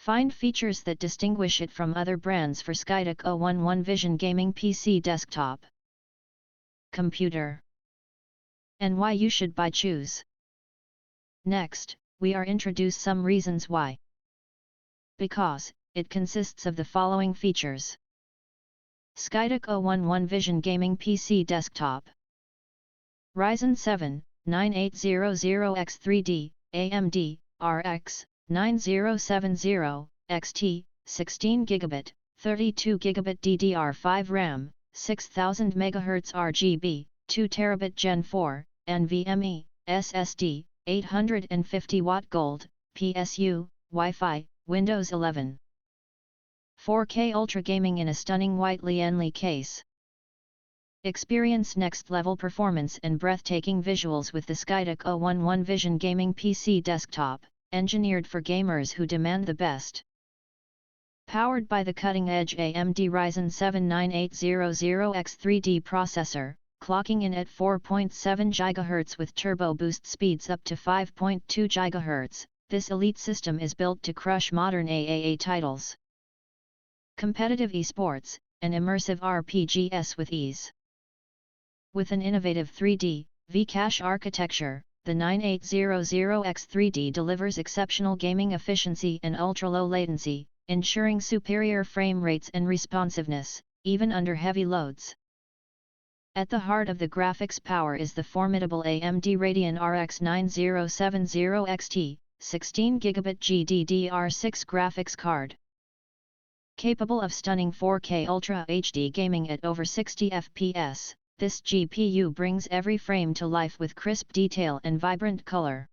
Find features that distinguish it from other brands for Skytech O11 Vision Gaming PC Desktop Computer, and why you should choose. Next, we are introduce some reasons why. Because it consists of the following features: Skytech O11 Vision Gaming PC Desktop, Ryzen 7 9800X3D, AMD RX 9070 XT, 16 GB, 32 GB DDR5 RAM, 6000 MHz RGB, 2 TB Gen 4, NVMe, SSD, 850 Watt Gold, PSU, Wi-Fi, Windows 11. 4K Ultra Gaming in a stunning white Lienli case. Experience next-level performance and breathtaking visuals with the Skytech O11 Vision Gaming PC Desktop, engineered for gamers who demand the best. Powered by the cutting-edge AMD Ryzen 7 9800X3D processor, clocking in at 4.7 GHz with turbo boost speeds up to 5.2 GHz, this elite system is built to crush modern AAA titles, competitive esports, and immersive RPGs with ease. With an innovative 3D, V-Cache architecture, the 9800X3D delivers exceptional gaming efficiency and ultra-low latency, ensuring superior frame rates and responsiveness, even under heavy loads. At the heart of the graphics power is the formidable AMD Radeon RX 9070 XT, 16 GB GDDR6 graphics card. Capable of stunning 4K Ultra HD gaming at over 60 FPS, this GPU brings every frame to life with crisp detail and vibrant color.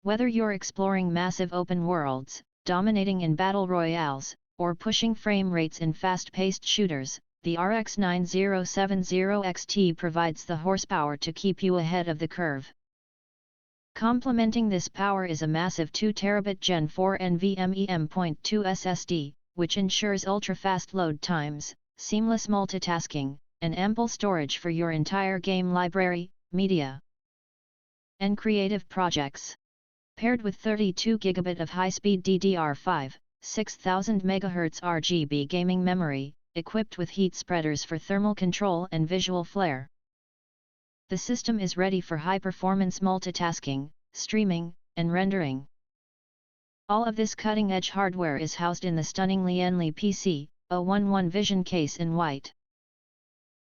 Whether you're exploring massive open worlds, dominating in battle royales, or pushing frame rates in fast-paced shooters, the RX 9070 XT provides the horsepower to keep you ahead of the curve. Complementing this power is a massive 2 TB Gen 4 NVMe M.2 SSD, which ensures ultra-fast load times, seamless multitasking, and ample storage for your entire game library, media, and creative projects. Paired with 32 GB of high-speed DDR5, 6000 MHz RGB gaming memory, equipped with heat spreaders for thermal control and visual flair, the system is ready for high-performance multitasking, streaming, and rendering. All of this cutting-edge hardware is housed in the stunning Lienli PC O11 Vision case in white.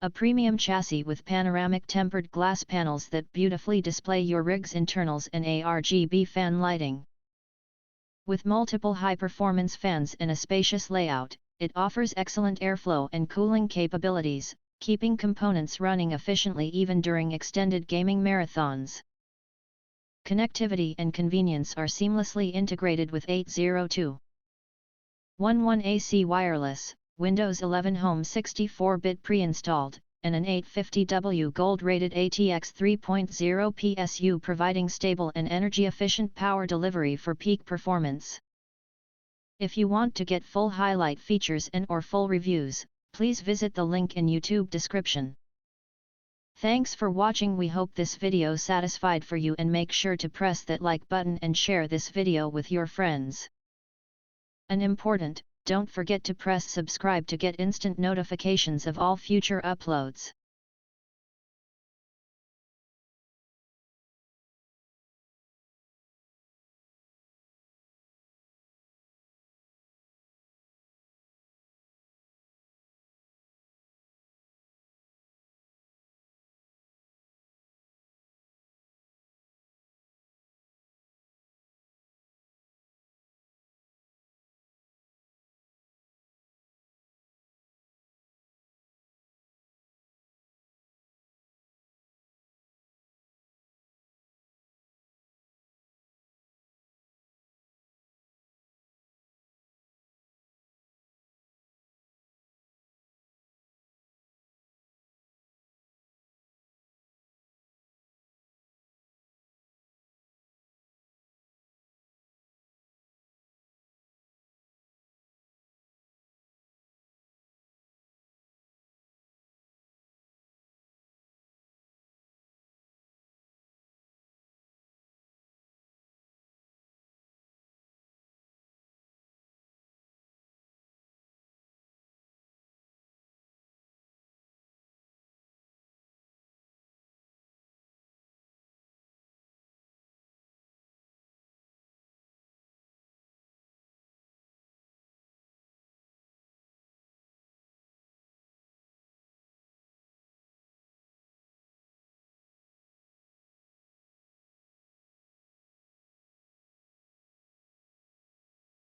A premium chassis with panoramic tempered glass panels that beautifully display your rig's internals and RGB fan lighting. With multiple high-performance fans and a spacious layout, it offers excellent airflow and cooling capabilities, keeping components running efficiently even during extended gaming marathons. Connectivity and convenience are seamlessly integrated with 802.11 AC wireless, Windows 11 Home 64-bit pre-installed, and an 850W gold-rated ATX 3.0 PSU providing stable and energy-efficient power delivery for peak performance. If you want to get full highlight features and/or full reviews, please visit the link in YouTube description. Thanks for watching. We hope this video satisfied for you, and make sure to press that like button and share this video with your friends. And important, don't forget to press subscribe to get instant notifications of all future uploads.